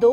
2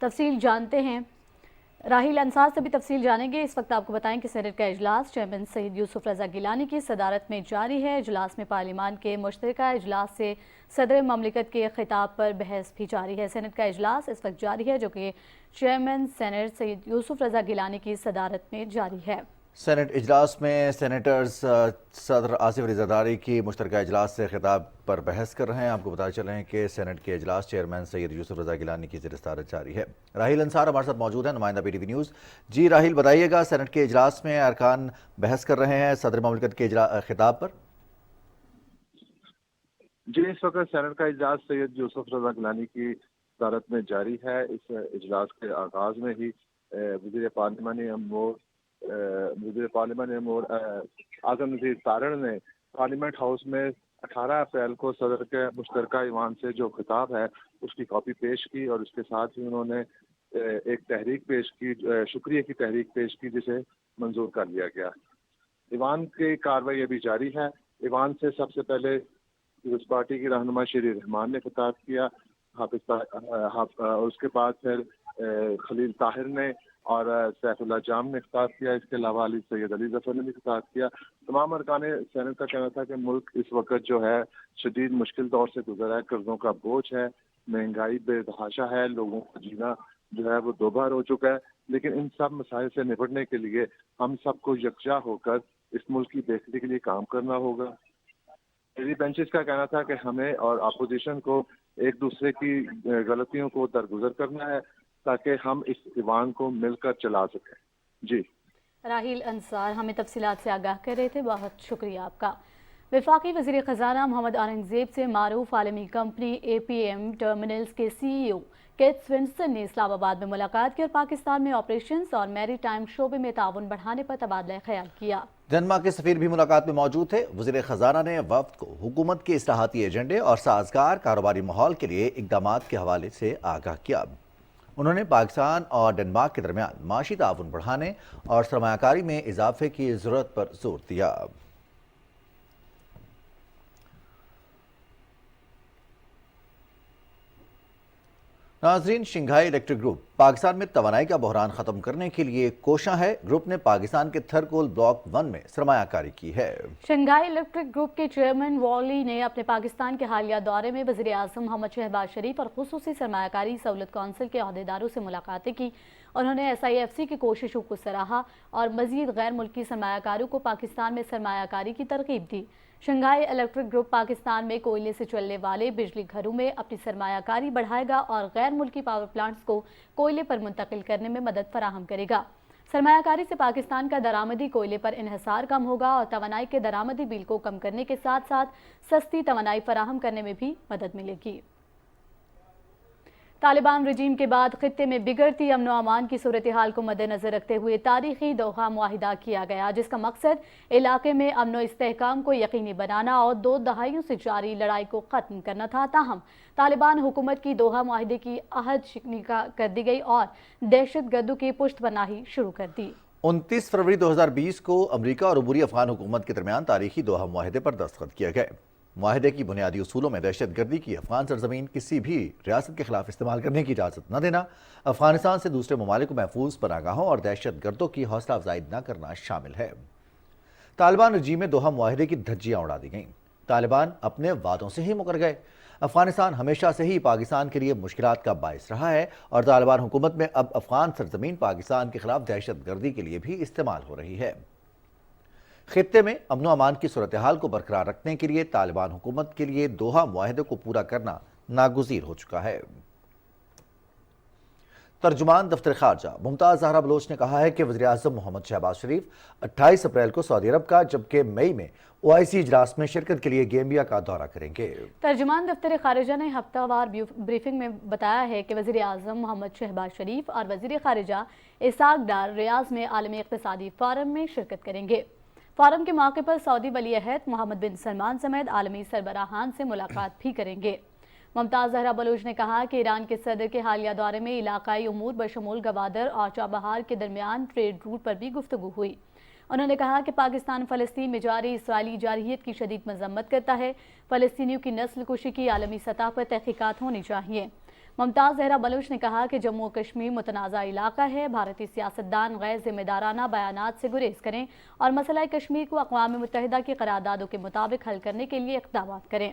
تفصیل جانتے ہیں، راحیل انصار سے بھی تفصیل جانیں گے۔ اس وقت آپ کو بتائیں کہ سینٹ کا اجلاس چیئرمین سید یوسف رضا گیلانی کی صدارت میں جاری ہے۔ اجلاس میں پارلیمان کے مشترکہ اجلاس سے صدر مملکت کے خطاب پر بحث بھی جاری ہے۔ سینٹ کا اجلاس اس وقت جاری ہے جو کہ چیئرمین سینٹ سید یوسف رضا گیلانی کی صدارت میں جاری ہے۔ سینٹ اجلاس میں سینیٹرز صدر آصف علی زرداری کی مشترکہ اجلاس سے خطاب پر بحث کر رہے ہیں۔ آپ کو بتا چلیں ہیں کہ سینٹ کے اجلاس چیئرمین سید یوسف رضا گیلانی کی زیر صدارت جاری ہے۔ راحیل انصار ہمارے ساتھ موجود ہیں، نمائندہ پی ٹی وی نیوز۔ جی راحیل، بتائیے گا سینٹ کے اجلاس میں ارکان بحث کر رہے ہیں صدر مملکت کے خطاب پر۔ جی، اس وقت سینٹ کا اجلاس سید یوسف رضا گیلانی کی صدارت میں جاری ہے۔ اس اجلاس کے آغاز میں ہی وزیر پارلیمانی امور اعظم نذیر تارڑ نے پارلیمنٹ ہاؤس میں 18 اپریل کو صدر کے مشترکہ ایوان سے جو خطاب ہے اس کی کاپی پیش کی، اور اس کے ساتھ ہی انہوں نے ایک تحریک پیش کی، شکریہ کی تحریک پیش کی، جسے منظور کر لیا گیا۔ ایوان کی کارروائی ابھی جاری ہے۔ ایوان سے سب سے پہلے پیپلز پارٹی کی رہنما شیری رحمان نے خطاب کیا، اور اس کے بعد پھر خلیل طاہر نے اور سیف اللہ جام نے خطاب کیا۔ اس کے علاوہ سید علی ظفر نے بھی خطاب کیا۔ تمام ارکان سینٹ کا کہنا تھا کہ ملک اس وقت جو ہے شدید مشکل دور سے گزرا ہے، قرضوں کا بوجھ ہے، مہنگائی بے تحاشا ہے، لوگوں کا جینا جو ہے وہ دوبار ہو چکا ہے، لیکن ان سب مسائل سے نپٹنے کے لیے ہم سب کو یکجا ہو کر اس ملک کی بہتری کے لیے کام کرنا ہوگا۔ بینچز کا کہنا تھا کہ ہمیں اور اپوزیشن کو ایک دوسرے کی غلطیوں کو درگزر کرنا ہے تاکہ ہم اس ایوان کو مل کر چلا سکیں۔ جی راحیل انصار ہمیں تفصیلات سے آگاہ کر رہے تھے، بہت شکریہ آپ کا۔ وفاقی وزیر خزانہ محمد اورنگ زیب سے معروف عالمی company A P M terminals کے سی ای او کیت سوینسن نے اسلام آباد میں ملاقات کی اور پاکستان میں آپریشنز اور میری ٹائم شعبے میں تعاون بڑھانے پر تبادلہ خیال کیا۔ ڈنمارک کے سفیر بھی ملاقات میں موجود تھے۔ وزیر خزانہ نے وفد کو حکومت کے اصلاحاتی ایجنڈے اور سازگار کاروباری ماحول کے لیے اقدامات کے حوالے سے آگاہ کیا۔ انہوں نے پاکستان اور ڈنمارک کے درمیان معاشی تعاون بڑھانے اور سرمایہ کاری میں اضافے کی ضرورت پر زور دیا۔ ناظرین، شنگھائی الیکٹرک گروپ پاکستان میں توانائی کا بحران ختم کرنے کے لیے کوشاں ہے۔ گروپ نے پاکستان کے تھرکول بلاک 1 میں سرمایہ کاری کی ہے۔ شنگھائی الیکٹرک گروپ کے چیئرمین والی نے اپنے پاکستان کے حالیہ دورے میں وزیر اعظم محمد شہباز شریف اور خصوصی سرمایہ کاری سہولت کونسل کے عہدیداروں سے ملاقاتیں کی۔ انہوں نے ایس آئی ایف سی کی کوششوں کو سراہا اور مزید غیر ملکی سرمایہ کاروں کو پاکستان میں سرمایہ کاری کی ترغیب دی۔ شنگھائی الیکٹرک گروپ پاکستان میں کوئلے سے چلنے والے بجلی گھروں میں اپنی سرمایہ کاری بڑھائے گا اور غیر ملکی پاور پلانٹس کو کوئلے پر منتقل کرنے میں مدد فراہم کرے گا۔ سرمایہ کاری سے پاکستان کا درآمدی کوئلے پر انحصار کم ہوگا اور توانائی کے درآمدی بل کو کم کرنے کے ساتھ ساتھ سستی توانائی فراہم کرنے میں بھی مدد ملے گی۔ طالبان رجیم کے بعد خطے میں بگڑتی امن و امان کی صورتحال کو مد نظر رکھتے ہوئے تاریخی دوحہ معاہدہ کیا گیا، جس کا مقصد علاقے میں امن و استحکام کو یقینی بنانا اور 2 دہائیوں سے جاری لڑائی کو ختم کرنا تھا۔ تاہم طالبان حکومت کی دوحہ معاہدے کی عہد شکنی کر دی گئی اور دہشت گردوں کی پشت پناہی شروع کر دی۔ 29 فروری 2020 کو امریکہ اور عبوری افغان حکومت کے درمیان تاریخی دوحہ معاہدے پر دستخط کیے گئے۔ معاہدے کی بنیادی اصولوں میں دہشت گردی کی افغان سرزمین کسی بھی ریاست کے خلاف استعمال کرنے کی اجازت نہ دینا، افغانستان سے دوسرے ممالک کو محفوظ پناہگاہوں اور دہشت گردوں کی حوصلہ افزائی نہ کرنا شامل ہے۔ طالبان رجیم میں دوحہ معاہدے کی دھجیاں اڑا دی گئیں۔ طالبان اپنے وعدوں سے ہی مکر گئے۔ افغانستان ہمیشہ سے ہی پاکستان کے لیے مشکلات کا باعث رہا ہے اور طالبان حکومت میں اب افغان سرزمین پاکستان کے خلاف دہشت گردی کے لیے بھی استعمال ہو رہی ہے۔ خطے میں امن و امان کی صورتحال کو برقرار رکھنے کے لیے طالبان حکومت کے لیے دوحہ معاہدے کو پورا کرنا ناگزیر ہو چکا ہے۔ ترجمان دفتر خارجہ ممتاز زہرا بلوچ نے کہا ہے کہ وزیر اعظم محمد شہباز شریف 28 اپریل کو سعودی عرب کا جبکہ مئی میں OIC اجلاس میں شرکت کے لیے گیمبیا کا دورہ کریں گے۔ ترجمان دفتر خارجہ نے ہفتہ وار بریفنگ میں بتایا ہے کہ وزیر اعظم محمد شہباز شریف اور وزیر خارجہ اسحاق ڈار ریاض میں عالمی اقتصادی فورم میں شرکت کریں گے۔ فورم کے موقع پر سعودی ولی عہد محمد بن سلمان سمیت عالمی سربراہان سے ملاقات بھی کریں گے۔ ممتاز زہرا بلوچ نے کہا کہ ایران کے صدر کے حالیہ دورے میں علاقائی امور بشمول گوادر اور چابہار کے درمیان ٹریڈ روٹ پر بھی گفتگو ہوئی۔ انہوں نے کہا کہ پاکستان فلسطین میں جاری اسرائیلی جارحیت کی شدید مذمت کرتا ہے۔ فلسطینیوں کی نسل کشی کی عالمی سطح پر تحقیقات ہونی چاہیے۔ ممتاز زہرا بلوچ نے کہا کہ جموں و کشمیر متنازع علاقہ ہے، بھارتی سیاستدان غیر ذمہ دارانہ بیانات سے گریز کریں اور مسئلہ کشمیر کو اقوام متحدہ کی قراردادوں کے مطابق حل کرنے کے لیے اقدامات کریں۔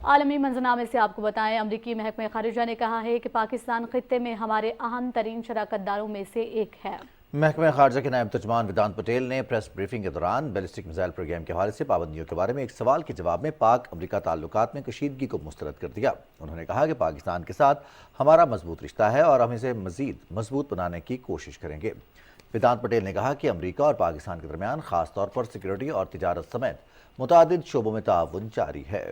عالمی منظرنامے سے آپ کو بتائیں، امریکی محکمہ خارجہ نے کہا ہے کہ پاکستان خطے میں ہمارے اہم ترین شراکت داروں میں سے ایک ہے۔ محکمہ خارجہ کے نائب ترجمان ویدانت پٹیل نے پریس بریفنگ کے دوران بیلسٹک میزائل پروگرام کے حوالے سے پابندیوں کے بارے میں ایک سوال کے جواب میں پاک امریکہ تعلقات میں کشیدگی کو مسترد کر دیا۔ انہوں نے کہا کہ پاکستان کے ساتھ ہمارا مضبوط رشتہ ہے اور ہم اسے مزید مضبوط بنانے کی کوشش کریں گے۔ ویدانت پٹیل نے کہا کہ امریکہ اور پاکستان کے درمیان خاص طور پر سیکیورٹی اور تجارت سمیت متعدد شعبوں میں تعاون جاری ہے۔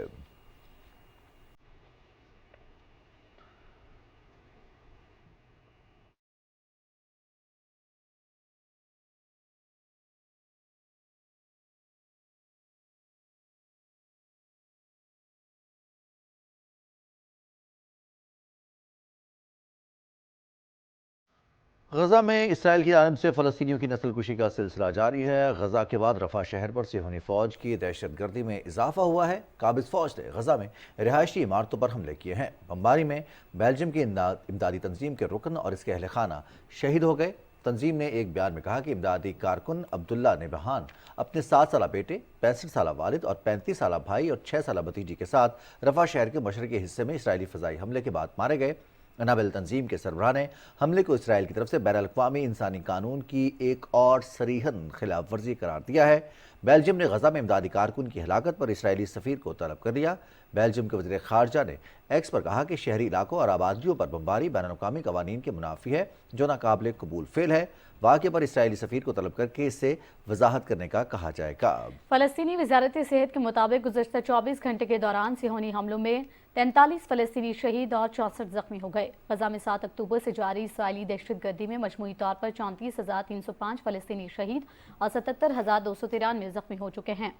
غزہ میں اسرائیل کی جانب سے فلسطینیوں کی نسل کشی کا سلسلہ جاری ہے۔ غزہ کے بعد رفح شہر پر صہیونی فوج کی دہشت گردی میں اضافہ ہوا ہے۔ قابض فوج نے غزہ میں رہائشی عمارتوں پر حملے کیے ہیں۔ بمباری میں بیلجیم کی امدادی تنظیم کے رکن اور اس کے اہل خانہ شہید ہو گئے۔ تنظیم نے ایک بیان میں کہا کہ امدادی کارکن عبداللہ نبہان اپنے 7 سالہ بیٹے، 65 سالہ والد اور 35 سالہ بھائی اور 6 سالہ بھتیجی کے ساتھ رفح شہر کے مشرقی حصے میں اسرائیلی فضائی حملے کے بعد مارے گئے۔ انابل تنظیم کے سربراہ نے حملے کو اسرائیل کی طرف سے بین الاقوامی انسانی قانون کی ایک اور صریحاً خلاف ورزی قرار دیا ہے۔ بیلجیم نے غزہ میں امدادی کارکن کی ہلاکت پر اسرائیلی سفیر کو طلب کر دیا۔ بیلجیم کے وزیر خارجہ نے ایکس پر کہا کہ شہری علاقوں اور آبادیوں پر بمباری بین الاقوامی قوانین کے منافی ہے، جو ناقابل قبول فعل ہے۔ واقعے پر اسرائیلی سفیر کو طلب کر کے اس سے وضاحت کرنے کا کہا جائے گا۔ فلسطینی وزارت صحت کے مطابق گزشتہ 24 گھنٹے کے دوران صہیونی حملوں میں 43 فلسطینی شہید اور 64 زخمی ہو گئے۔ غزہ میں 7 اکتوبر سے جاری اسرائیلی دہشت گردی میں مجموعی طور پر 34,305 فلسطینی شہید اور 77,293 زخمی ہو چکے ہیں۔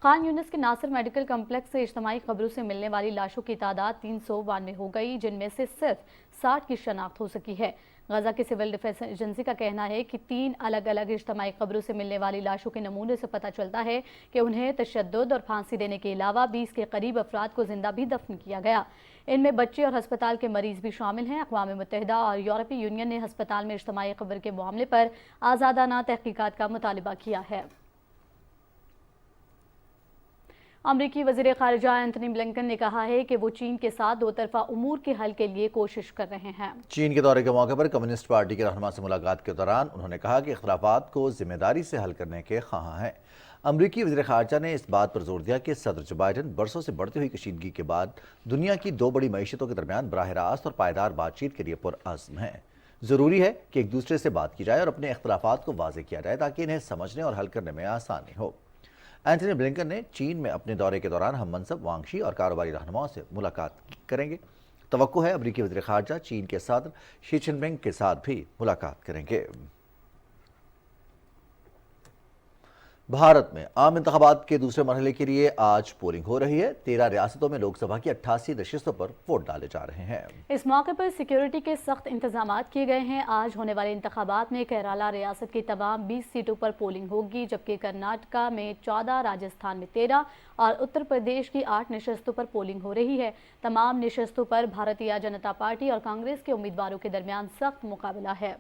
خان یونس کے ناصر میڈیکل کمپلیکس سے اجتماعی قبروں سے ملنے والی لاشوں کی تعداد 392 ہو گئی، جن میں سے صرف 60 کی شناخت ہو سکی ہے۔ غزہ کی سول ڈیفنس ایجنسی کا کہنا ہے کہ 3 الگ الگ اجتماعی قبروں سے ملنے والی لاشوں کے نمونے سے پتہ چلتا ہے کہ انہیں تشدد اور پھانسی دینے کے علاوہ 20 کے قریب افراد کو زندہ بھی دفن کیا گیا۔ ان میں بچے اور ہسپتال کے مریض بھی شامل ہیں۔ اقوام متحدہ اور یورپی یونین نے ہسپتال میں اجتماعی قبر کے معاملے پر آزادانہ تحقیقات کا مطالبہ کیا ہے۔ امریکی وزیر خارجہ اینتھنی بلنکن نے کہا ہے کہ وہ چین کے ساتھ دو طرفہ امور کے حل کے لیے کوشش کر رہے ہیں۔ چین کے دورے کے موقع پر کمیونسٹ پارٹی کے رہنما سے ملاقات کے دوران انہوں نے کہا کہ اختلافات کو ذمہ داری سے حل کرنے کے خواہاں ہیں۔ امریکی وزیر خارجہ نے اس بات پر زور دیا کہ صدر جو بائیڈن برسوں سے بڑھتی ہوئی کشیدگی کے بعد دنیا کی 2 بڑی معیشتوں کے درمیان براہ راست اور پائیدار بات چیت کے لیے پرعزم ہیں۔ ضروری ہے کہ ایک دوسرے سے بات کی جائے اور اپنے اختلافات کو واضح کیا جائے تاکہ انہیں سمجھنے اور حل کرنے میں آسانی ہو۔ اینتھنی بلنکن نے چین میں اپنے دورے کے دوران ہم منصب وانگ شی اور کاروباری رہنماؤں سے ملاقات کریں گے۔ توقع ہے امریکی وزیر خارجہ چین کے صدر شی جن پنگ کے ساتھ بھی ملاقات کریں گے۔ بھارت میں عام انتخابات کے دوسرے مرحلے کے لیے آج پولنگ ہو رہی ہے۔ 13 ریاستوں میں لوک سبھا کی 88 نشستوں پر ووٹ ڈالے جا رہے ہیں۔ اس موقع پر سیکیورٹی کے سخت انتظامات کیے گئے ہیں۔ آج ہونے والے انتخابات میں کیرالہ ریاست کی تمام 20 سیٹوں پر پولنگ ہوگی، جبکہ کرناٹکا میں 14، راجستھان میں 13 اور اتر پردیش کی 8 نشستوں پر پولنگ ہو رہی ہے۔ تمام نشستوں پر بھارتیہ جنتا پارٹی اور کانگریس کے امیدواروں کے درمیان سخت مقابلہ ہے۔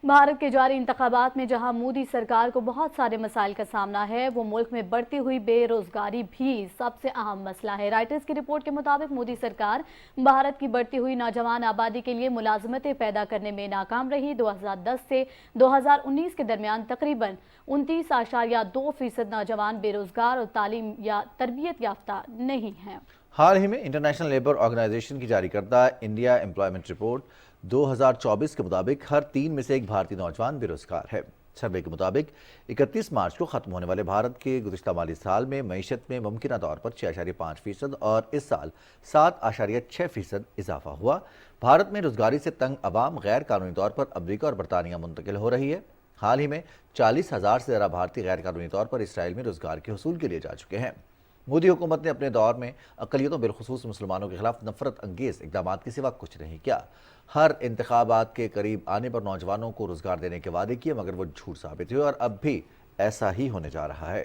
بھارت کے جاری انتخابات میں جہاں مودی سرکار کو بہت سارے مسائل کا سامنا ہے، وہ ملک میں بڑھتی ہوئی بے روزگاری بھی سب سے اہم مسئلہ ہے۔ رائٹرز کی رپورٹ کے مطابق مودی سرکار بھارت کی بڑھتی ہوئی نوجوان آبادی کے لیے ملازمتیں پیدا کرنے میں ناکام رہی۔ 2010 سے 2019 کے درمیان تقریباً 29.2% نوجوان بے روزگار اور تعلیم یا تربیت یافتہ نہیں ہیں۔ حال ہی میں انٹرنیشنل لیبر آرگنائزیشن کی جاری کردہ انڈیا امپلائمنٹ رپورٹ 2024 کے مطابق ہر 3 میں سے ایک بھارتی نوجوان بے روزگار ہے۔ سروے کے مطابق 31 مارچ کو ختم ہونے والے بھارت کے گزشتہ مالی سال میں معیشت میں ممکنہ طور پر 6.5% اور اس سال 7.6% اضافہ ہوا۔ بھارت میں روزگاری سے تنگ عوام غیر قانونی طور پر امریکہ اور برطانیہ منتقل ہو رہی ہے۔ حال ہی میں 40,000 سے زیادہ بھارتی غیر قانونی طور پر اسرائیل میں روزگار کے حصول کے لیے جا چکے ہیں۔ مودی حکومت نے اپنے دور میں اقلیتوں بالخصوص مسلمانوں کے خلاف نفرت انگیز اقدامات کے سوا کچھ نہیں کیا۔ ہر انتخابات کے قریب آنے پر نوجوانوں کو روزگار دینے کے وعدے کیے، مگر وہ جھوٹ ثابت ہوئے اور اب بھی ایسا ہی ہونے جا رہا ہے۔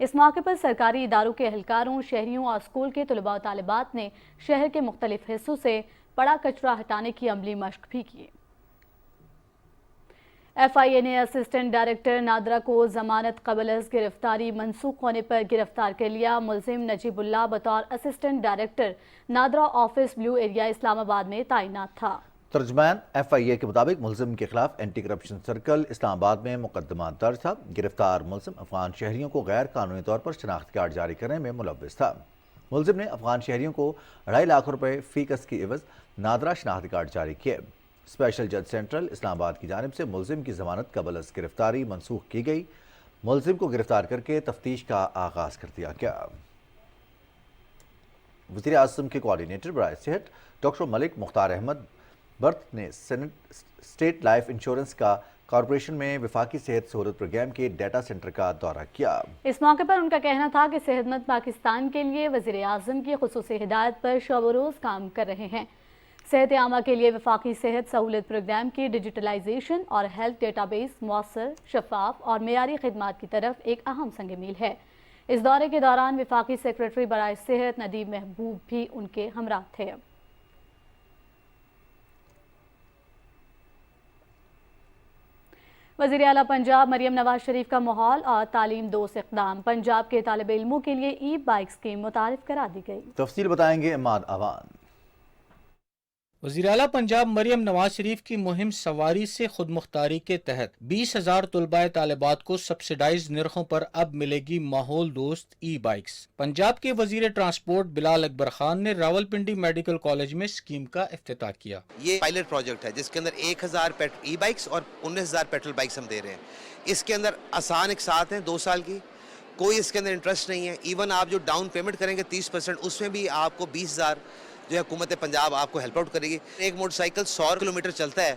اس موقع پر سرکاری اداروں کے اہلکاروں، شہریوں اور اسکول کے طلباء و طالبات نے شہر کے مختلف حصوں سے پڑا کچرا ہٹانے کی عملی مشق بھی کی۔ ایف آئی اے نے اسسٹنٹ ڈائریکٹر نادرا کو ضمانت قبل از گرفتاری منسوخ ہونے پر گرفتار کر لیا۔ ملزم نجیب اللہ بطور assistant director NADRA office Blue Area Islamabad میں تعینات تھا۔ ترجمان ایف آئی اے کے مطابق ملزم کے خلاف اینٹی کرپشن سرکل اسلام آباد میں مقدمہ درج تھا۔ گرفتار ملزم افغان شہریوں کو غیر قانونی طور پر شناختی کارڈ جاری کرنے میں ملوث تھا۔ ملزم نے افغان شہریوں کو 2.5 لاکھ روپے فی کس کی عوض نادرا شناختی کارڈ جاری کیے۔ اسپیشل جج سینٹرل اسلام آباد کی جانب سے ملزم کی ضمانت قبل از گرفتاری منسوخ کی گئی۔ ملزم کو گرفتار کر کے تفتیش کا آغاز کر دیا گیا۔ وزیر اعظم کے کوارڈینیٹر برائے صحت ڈاکٹر ملک مختار احمد برت نے اسٹیٹ لائف انشورنس کا کارپوریشن میں وفاقی صحت سہولت پروگرام کے ڈیٹا سینٹر کا دورہ کیا۔ اس موقع پر ان کا کہنا تھا کہ صحت مند پاکستان کے لیے وزیر اعظم کی خصوصی ہدایت پر شب و روز کام کر رہے ہیں۔ صحت عامہ کے لیے وفاقی صحت سہولت پروگرام کی ڈیجیٹلائزیشن اور ہیلتھ ڈیٹا بیس مؤثر، شفاف اور معیاری خدمات کی طرف ایک اہم سنگ میل ہے۔ اس دورے کے دوران وفاقی سیکرٹری برائے صحت ندیم محبوب بھی ان کے ہمراہ تھے۔ وزیر اعلیٰ پنجاب مریم نواز شریف کا ماحول اور تعلیم دوست اقدام، پنجاب کے طالب علموں کے لیے ای بائک اسکیم متعارف کرا دی گئی۔ تفصیل بتائیں گے اماد اوان۔ وزیر اعلیٰ پنجاب مریم نواز شریف کی مہم سواری سے خود مختاری کے تحت 20,000 طلباء طالبات کو سبسڈائز نرخوں پر اب ملے گی ماحول دوست ای بائکس۔ پنجاب کے وزیر ٹرانسپورٹ بلال اکبر خان نے راولپنڈی میڈیکل کالج میں اسکیم کا افتتاح کیا۔ یہ پائلٹ پروجیکٹ ہے جس کے اندر 1,000 ای بائکس اور 19,000 پیٹرول بائکس ہم دے رہے ہیں۔ اس کے اندر آسان اقساط ہیں 2 سال کی، کوئی اس کے اندر انٹرسٹ نہیں ہے۔ ایون آپ جو ڈاؤن پیمنٹ کریں گے 30%، اس میں بھی آپ کو 20,000 جو ہے حکومت پنجاب آپ کو ہیلپ آؤٹ کرے گی۔ ایک موٹر سائیکل 100 کلومیٹر چلتا ہے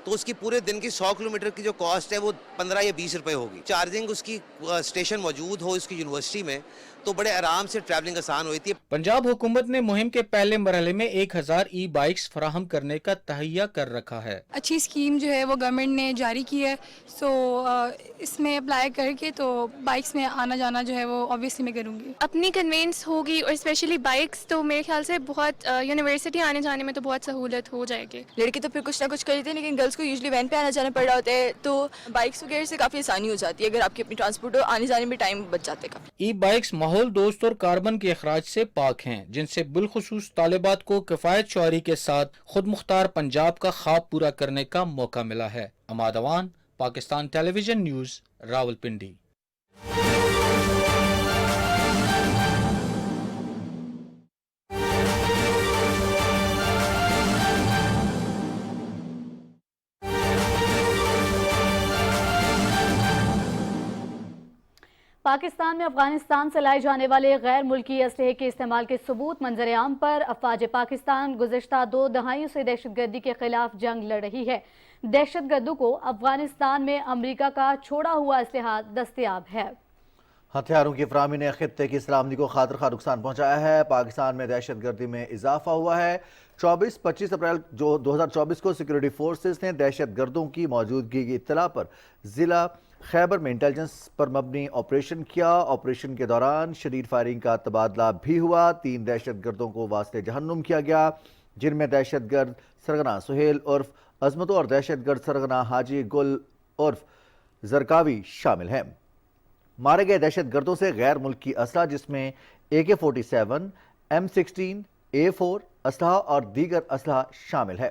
تو اس کی پورے دن کی 100 کلومیٹر کی جو کاسٹ ہے وہ 15 یا 20 روپے ہوگی۔ چارجنگ اس کی اسٹیشن موجود ہو اس کی یونیورسٹی میں تو بڑے آرام سے ٹریولنگ آسان ہوتی ہے۔ پنجاب حکومت نے مہم کے پہلے مرحلے میں 1,000 ای بائکس فراہم کرنے کا تہیہ کر رکھا ہے۔ اچھی اسکیم جو ہے وہ گورنمنٹ نے جاری کی ہے، سو اس میں اپلائی کر کے تو بائکس میں آنا جانا جو ہے وہ اوبیسلی میں کروں گی۔ اپنی کنوینس ہوگی اور اسپیشلی بائکس تو میرے خیال سے بہت یونیورسٹی آنے جانے میں تو بہت سہولت ہو جائے گی۔ لڑکے تو پھر کچھ نہ کچھ کر لیتے ہیں لیکن گرلس کو یوزلی وین پہ آنا جانا پڑ رہا ہوتا ہے، تو بائکس وغیرہ سے کافی آسانی ہو جاتی ہے۔ اگر آپ کی اپنی ٹرانسپورٹ ہو آنے جانے میں ٹائم بچ جاتا ہے کافی۔ ای بائکس ماحول دوست اور کاربن کے اخراج سے پاک ہیں، جن سے بالخصوص طالبات کو کفایت شعاری کے ساتھ خود مختار پنجاب کا خواب پورا کرنے کا موقع ملا ہے۔ اماد اوان، پاکستان ٹیلی ویژن نیوز، راولپنڈی۔ پاکستان میں افغانستان سے لائے جانے والے غیر ملکی اسلحے کے استعمال کے ثبوت منظر عام پر افواج پاکستان گزشتہ 2 دہائیوں سے دہشت گردی کے خلاف جنگ لڑ رہی ہے۔ دہشت گردوں کو افغانستان میں امریکہ کا چھوڑا ہوا اسلحہ دستیاب ہے۔ ہتھیاروں کی فراہمی نے خطے کی سلامتی کو خاطر خواہ نقصان پہنچایا ہے۔ پاکستان میں دہشت گردی میں اضافہ ہوا ہے۔ 24-25 اپریل 2024 کو سیکورٹی فورسز نے دہشت گردوں کی موجودگی کی اطلاع پر ضلع خیبر میں انٹیلیجنس پر مبنی آپریشن کیا۔ آپریشن کے دوران شدید فائرنگ کا تبادلہ بھی ہوا۔ 3 دہشت گردوں کو واسطے جہنم کیا گیا، جن میں دہشت گرد سرغنہ سہیل عرف عظمتو اور دہشت گرد سرغنہ حاجی گل عرف زرکاوی شامل ہیں۔ مارے گئے دہشت گردوں سے غیر ملکی اسلحہ جس میں AK-47، M16، A4 اسلحہ اور دیگر اسلحہ شامل ہے۔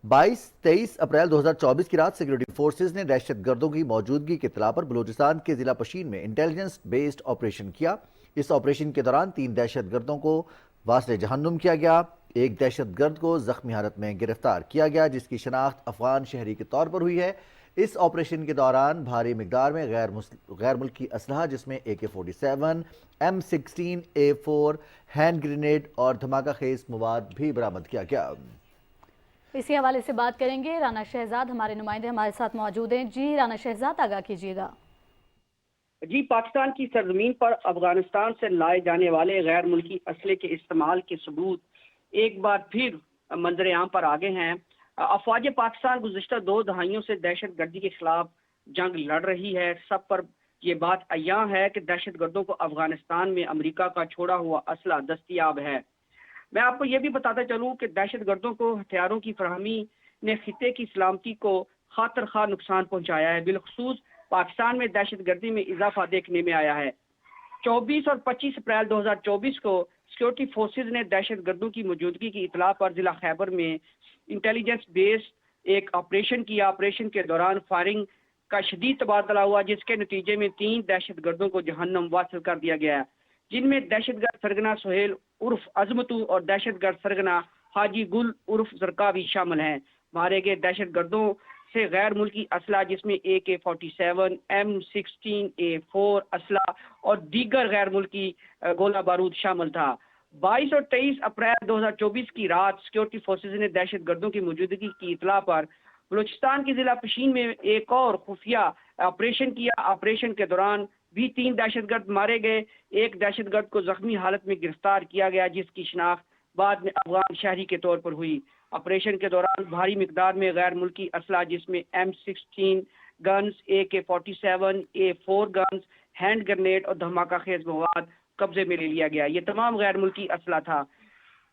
22-23 اپریل 2024 کی رات سیکورٹی فورسز نے دہشت گردوں کی موجودگی کی اطلاع پر بلوچستان کے ضلع پشین میں انٹیلیجنس بیسڈ آپریشن کیا۔ اس آپریشن کے دوران 3 دہشت گردوں کو واسطے جہنم کیا گیا۔ ایک دہشت گرد کو زخمی حالت میں گرفتار کیا گیا جس کی شناخت افغان شہری کے طور پر ہوئی ہے۔ اس آپریشن کے دوران بھاری مقدار میں غیر ملکی اسلحہ جس میں AK-47، M16، A4، hand grenade اور دھماکہ خیز مواد بھی برآمد کیا گیا۔ اسی حوالے سے بات کریں گے، رانا شہزاد ہمارے نمائندے ہمارے ساتھ موجود ہیں۔ جی رانا شہزاد، آگاہ کیجیے گا۔ جی، پاکستان کی سرزمین پر افغانستان سے لائے جانے والے غیر ملکی اسلحے کے استعمال کے ثبوت ایک بار پھر منظر عام پر آگے ہیں۔ افواج پاکستان گزشتہ 2 دہائیوں سے دہشت گردی کے خلاف جنگ لڑ رہی ہے۔ یہ بات عیاں ہے کہ دہشت گردوں کو افغانستان میں امریکہ کا چھوڑا ہوا اسلحہ دستیاب ہے۔ میں آپ کو یہ بھی بتاتا چلوں کہ دہشت گردوں کو ہتھیاروں کی فراہمی نے خطے کی سلامتی کو خاطر خواہ نقصان پہنچایا ہے۔ بالخصوص پاکستان میں دہشت گردی میں اضافہ دیکھنے میں آیا ہے۔ 24 اور 25 اپریل 2024 کو سیکورٹی فورسز نے دہشت گردوں کی موجودگی کی اطلاع پر ضلع خیبر میں انٹیلیجنس بیس ایک آپریشن کیا۔ آپریشن کے دوران فائرنگ کا شدید تبادلہ ہوا، جس کے نتیجے میں 3 دہشت گردوں کو جہنم واصل کر دیا گیا ہے، جن میں دہشت گرد سرگنا سہیل عرف عظمتو اور دہشت گرد سرگنا حاجی گل عرف زرقاوی شامل ہیں۔ مارے گئے دہشت گردوں سے غیر ملکی اسلحہ جس میں AK-47 M16A4 اسلحہ اور دیگر غیر ملکی گولہ بارود شامل تھا۔ 22 اور 23 اپریل 2024 کی رات سیکورٹی فورسز نے دہشت گردوں کی موجودگی کی اطلاع پر بلوچستان کی ضلع پشین میں ایک اور خفیہ آپریشن کیا۔ آپریشن کے دوران بھی 3 دہشت گرد مارے گئے، ایک دہشت گرد کو زخمی حالت میں گرفتار کیا گیا، جس کی شناخت بعد میں افغان شہری کے طور پر ہوئی۔ آپریشن کے دوران بھاری مقدار میں غیر ملکی اسلحہ جس میں M16 guns, AK-47 A4 guns, hand grenade اور دھماکہ خیز مواد قبضے میں لے لیا گیا۔ یہ تمام غیر ملکی اسلحہ تھا۔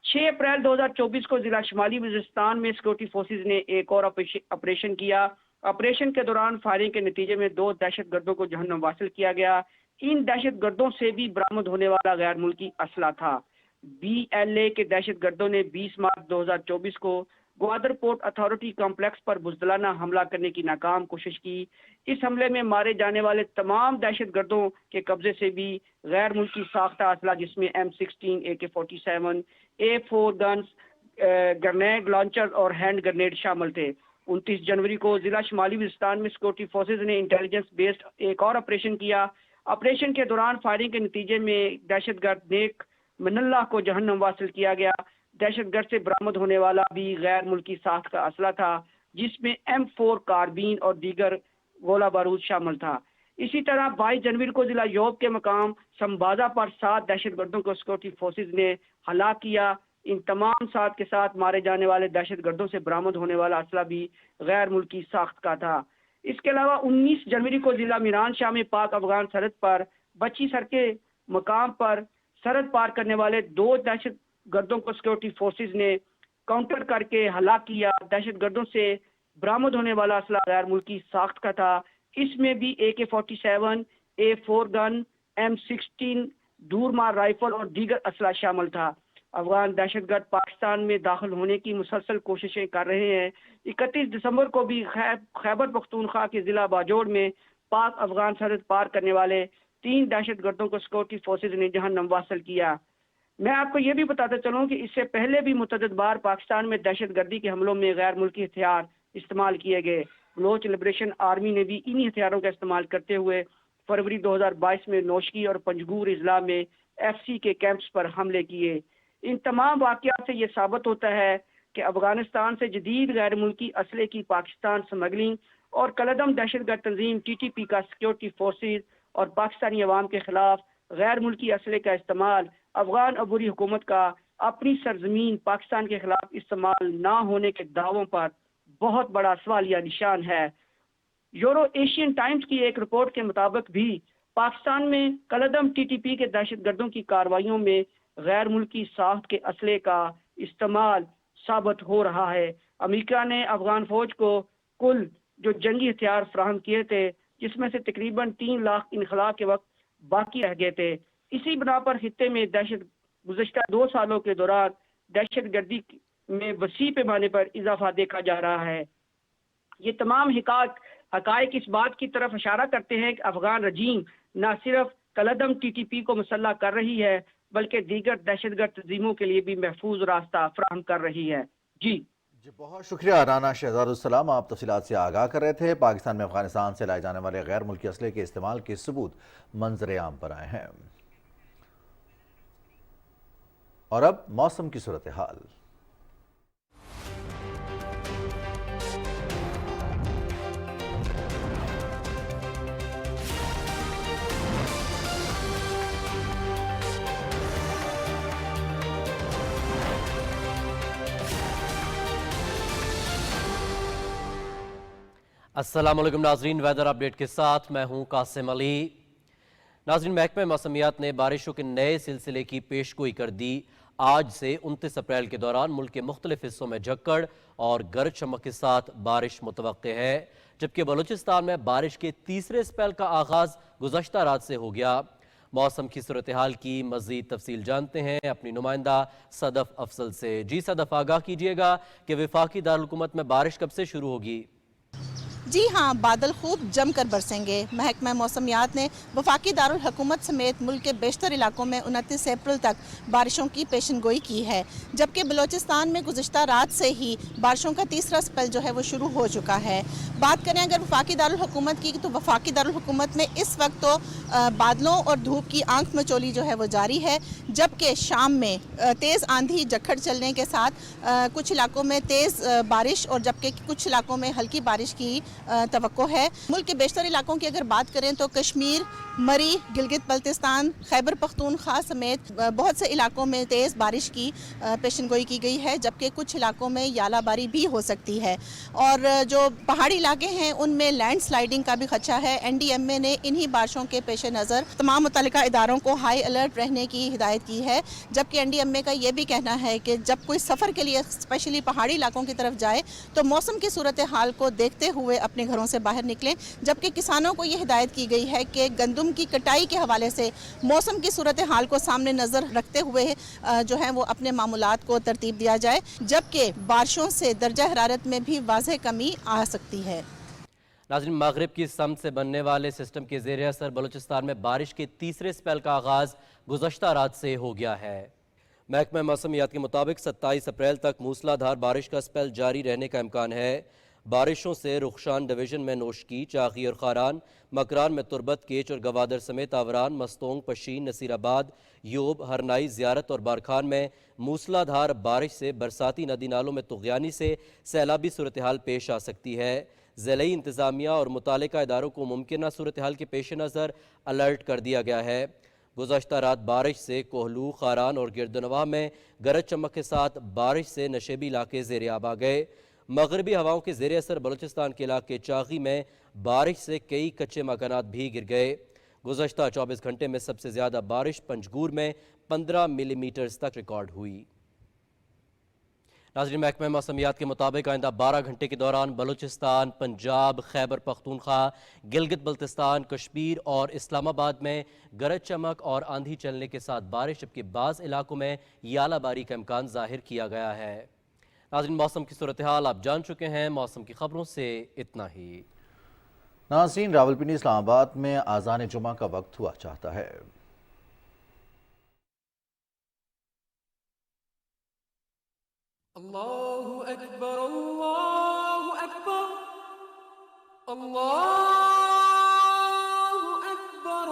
6 اپریل 2024 کو ضلع شمالی وزیرستان میں سیکورٹی فورسز نے ایک اور آپریشن کیا۔ آپریشن کے دوران فائرنگ کے نتیجے میں 2 دہشت گردوں کو جہنم واصل کیا گیا۔ ان دہشت گردوں سے بھی برآمد ہونے والا غیر ملکی اسلحہ تھا۔ BLA کے دہشت گردوں نے 20 مارچ 2024 کو گوادر پورٹ اتھارٹی کمپلیکس پر بزدلانہ حملہ کرنے کی ناکام کوشش کی۔ اس حملے میں مارے جانے والے تمام دہشت گردوں کے قبضے سے بھی غیر ملکی ساختہ اسلحہ جس میں M16 AK-47 A4 guns, grenade launcher اور ہینڈ گرنیڈ شامل تھے۔ 29 جنوری کو ضلع شمالی وزیرستان میں سیکورٹی فورسز نے انٹیلیجنس بیسڈ ایک اور آپریشن کیا۔ آپریشن کے دوران فائرنگ کے نتیجے میں دہشت گرد نیک من اللہ کو جہنم واصل کیا گیا۔ دہشت گرد سے برآمد ہونے والا بھی غیر ملکی ساخت کا اسلحہ تھا، جس میں M4 کاربین اور دیگر گولہ بارود شامل تھا۔ اسی طرح 22 جنوری کو ضلع یوب کے مقام سمبازا پر 7 دہشت گردوں کو سیکورٹی فورسز نے ہلاک کیا۔ ان تمام 7 کے ساتھ مارے جانے والے دہشت گردوں سے برآمد ہونے والا اسلحہ بھی غیر ملکی ساخت کا تھا۔ اس کے علاوہ 19 جنوری کو ضلع میران شاہ میں پاک افغان سرحد پر بچی سر کے مقام پر سرحد پار کرنے والے 2 دہشت گردوں کو سیکورٹی فورسز نے کاؤنٹر کر کے ہلاک کیا۔ دہشت گردوں سے برآمد ہونے والا اسلحہ غیر ملکی ساخت کا تھا۔ اس میں بھی AK-47 A4 گن، M16 دور مار رائفل اور دیگر اسلحہ شامل تھا۔ افغان دہشت گرد پاکستان میں داخل ہونے کی مسلسل کوششیں کر رہے ہیں۔ 31 دسمبر کو بھی خیبر پختونخوا کے ضلع باجوڑ میں پاک افغان سرحد پار کرنے والے 3 دہشت گردوں کو سیکورٹی فورسز نے جہنم واصل کیا۔ میں آپ کو یہ بھی بتاتا چلوں کہ اس سے پہلے بھی متعدد بار پاکستان میں دہشت گردی کے حملوں میں غیر ملکی ہتھیار استعمال کیے گئے۔ بلوچ لبریشن آرمی نے بھی انہی ہتھیاروں کا استعمال کرتے ہوئے فروری 2022 میں نوشکی اور پنجگور اضلاع میں FC کے کیمپس پر حملے کیے۔ ان تمام واقعات سے یہ ثابت ہوتا ہے کہ افغانستان سے جدید غیر ملکی اسلحے کی پاکستان سمگلنگ اور کلعدم دہشت گرد تنظیم TTP کا سیکورٹی فورسز اور پاکستانی عوام کے خلاف غیر ملکی اسلحے کا استعمال افغان عبوری حکومت کا اپنی سرزمین پاکستان کے خلاف استعمال نہ ہونے کے دعووں پر بہت بڑا سوالیہ نشان ہے۔ یورو ایشین ٹائمز کی ایک رپورٹ کے مطابق بھی پاکستان میں کلعدم TTP کے دہشت گردوں کی کارروائیوں میں غیر ملکی ساخت کے اسلحے کا استعمال ثابت ہو رہا ہے۔ امریکہ نے افغان فوج کو کل جو جنگی ہتھیار فراہم کیے تھے، جس میں سے تقریباً 3 لاکھ انخلا کے وقت باقی رہ گئے تھے۔ اسی بنا پر خطے میں گزشتہ 2 سالوں کے دوران دہشت گردی میں وسیع پیمانے پر اضافہ دیکھا جا رہا ہے۔ یہ تمام حقائق اس بات کی طرف اشارہ کرتے ہیں کہ افغان رجیم نہ صرف کلعدم TTP کو مسلح کر رہی ہے، بلکہ دیگر دہشت گرد تنظیموں کے لیے بھی محفوظ راستہ فراہم کر رہی ہے۔ جی بہت شکریہ رانا شہزاد السلام، آپ تفصیلات سے آگاہ کر رہے تھے۔ پاکستان میں افغانستان سے لائے جانے والے غیر ملکی اسلحے کے استعمال کے ثبوت منظر عام پر آئے ہیں۔ اور اب موسم کی صورتحال۔ السلام علیکم ناظرین، ویدر اپڈیٹ کے ساتھ میں ہوں قاسم علی۔ ناظرین، محکمہ موسمیات نے بارشوں کے نئے سلسلے کی پیشگوئی کر دی۔ آج سے 29 اپریل کے دوران ملک کے مختلف حصوں میں جھکڑ اور گرج چمک کے ساتھ بارش متوقع ہے، جبکہ بلوچستان میں بارش کے تیسرے اسپیل کا آغاز گزشتہ رات سے ہو گیا۔ موسم کی صورتحال کی مزید تفصیل جانتے ہیں اپنی نمائندہ صدف افضل سے۔ جی صدف، آگاہ کیجیے گا کہ وفاقی دارالحکومت میں بارش کب سے شروع ہوگی؟ جی ہاں، بادل خوب جم کر برسیں گے۔ محکمہ موسمیات نے وفاقی دارالحکومت سمیت ملک کے بیشتر علاقوں میں 29 اپریل تک بارشوں کی پیشن گوئی کی ہے، جبکہ بلوچستان میں گزشتہ رات سے ہی بارشوں کا تیسرا اسپیل جو ہے وہ شروع ہو چکا ہے۔ بات کریں اگر وفاقی دارالحکومت کی، تو وفاقی دارالحکومت میں اس وقت تو بادلوں اور دھوپ کی آنکھ مچولی جو ہے وہ جاری ہے، جبکہ شام میں تیز آندھی جھکڑ چلنے کے ساتھ کچھ علاقوں میں تیز بارش اور جبکہ کچھ علاقوں میں ہلکی بارش کی توقع ہے۔ ملک کے بیشتر علاقوں کی اگر بات کریں تو کشمیر، مری، گلگت بلتستان، خیبر پختونخوا سمیت بہت سے علاقوں میں تیز بارش کی پیشن گوئی کی گئی ہے، جبکہ کچھ علاقوں میں یالہ باری بھی ہو سکتی ہے، اور جو پہاڑی علاقے ہیں ان میں لینڈ سلائیڈنگ کا بھی خدشہ ہے۔ این ڈی ایم اے نے انہی بارشوں کے پیش نظر تمام متعلقہ اداروں کو ہائی الرٹ رہنے کی ہدایت کی ہے، جبکہ این ڈی ایم اے کا یہ بھی کہنا ہے کہ جب کوئی سفر کے لیے اسپیشلی پہاڑی علاقوں کی طرف جائے تو موسم کی صورتحال کو دیکھتے ہوئے اپنے گھروں سے باہر نکلیں، جبکہ کسانوں کو یہ ہدایت کی گئی ہے کہ گندم کی کٹائی کے حوالے سے موسم کی صورتحال کو سامنے نظر رکھتے ہوئے جو ہے وہ اپنے معمولات کو ترتیب دیا جائے، جبکہ بارشوں سے درجہ حرارت میں بھی واضح کمی آ سکتی ہے۔ ناظرین، مغرب کی سمت سے بننے والے سسٹم کے زیر اثر بلوچستان میں بارش کے تیسرے اسپیل کا آغاز گزشتہ رات سے ہو گیا ہے۔ محکمہ موسمیات کے مطابق 27 اپریل تک موسلا دھار بارش کا اسپیل جاری رہنے کا امکان ہے۔ بارشوں سے رخشان ڈویژن میں نوشکی، چاغی اور خاران، مکران میں تربت، کیچ اور گوادر سمیت آوران، مستونگ، پشین، نصیر آباد، یوب، ہرنائی، زیارت اور بارکھان میں موسلا دھار بارش سے برساتی ندی نالوں میں طغیانی سے سیلابی صورتحال پیش آ سکتی ہے۔ ضلعی انتظامیہ اور متعلقہ اداروں کو ممکنہ صورتحال کے پیش نظر الرٹ کر دیا گیا ہے۔ گزشتہ رات بارش سے کوہلو، خاران اور گردنواہ میں گرج چمک کے ساتھ بارش سے نشیبی علاقے زیر آب آ گئے۔ مغربی ہواؤں کے زیر اثر بلوچستان کے علاقے چاغی میں بارش سے کئی کچے مکانات بھی گر گئے۔ گزشتہ 24 گھنٹے میں سب سے زیادہ بارش پنجگور میں 15 ملی میٹر تک ریکارڈ ہوئی۔ ناظرین، محکمہ موسمیات کے مطابق آئندہ 12 گھنٹے کے دوران بلوچستان، پنجاب، خیبر پختونخوا، گلگت بلتستان، کشمیر اور اسلام آباد میں گرج چمک اور آندھی چلنے کے ساتھ بارش، جبکہ بعض علاقوں میں یالہ باری کا امکان ظاہر کیا گیا ہے۔ ناظرین، موسم کی صورتحال آپ جان چکے ہیں، موسم کی خبروں سے اتنا ہی۔ ناظرین، راولپنڈی اسلام آباد میں آذان جمعہ کا وقت ہوا چاہتا ہے۔ اللہ اکبر، اللہ اکبر، اللہ اکبر،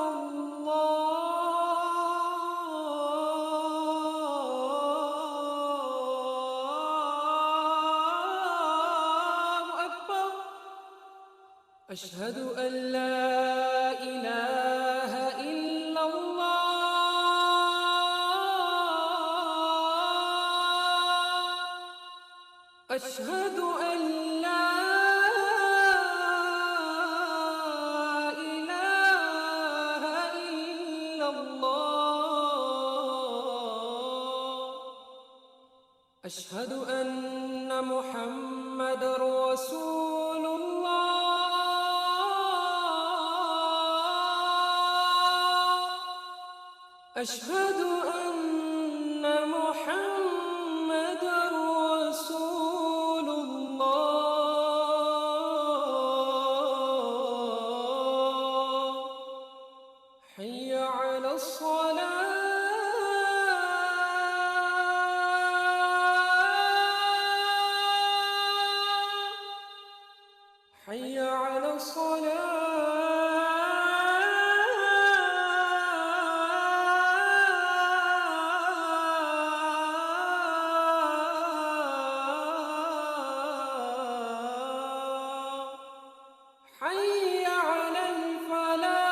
اللہ اکبر، اشہد ان لا الہ الا اللہ، اشہد ان لا الہ الا اللہ، اشہد ان محمد رسول اللہ، اشہد ان محمد رسول اللہ، حی علی الصلاة، حی علی الصلاة، حی علی الفلاح،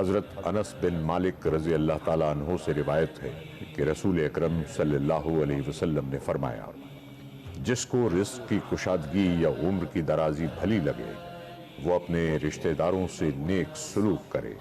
حضرت انس بن مالک رضی اللہ تعالیٰ عنہ سے روایت ہے کہ رسول اکرم صلی اللہ علیہ وسلم نے فرمایا، جس کو رزق کی کشادگی یا عمر کی درازی بھلی لگے وہ اپنے رشتہ داروں سے نیک سلوک کرے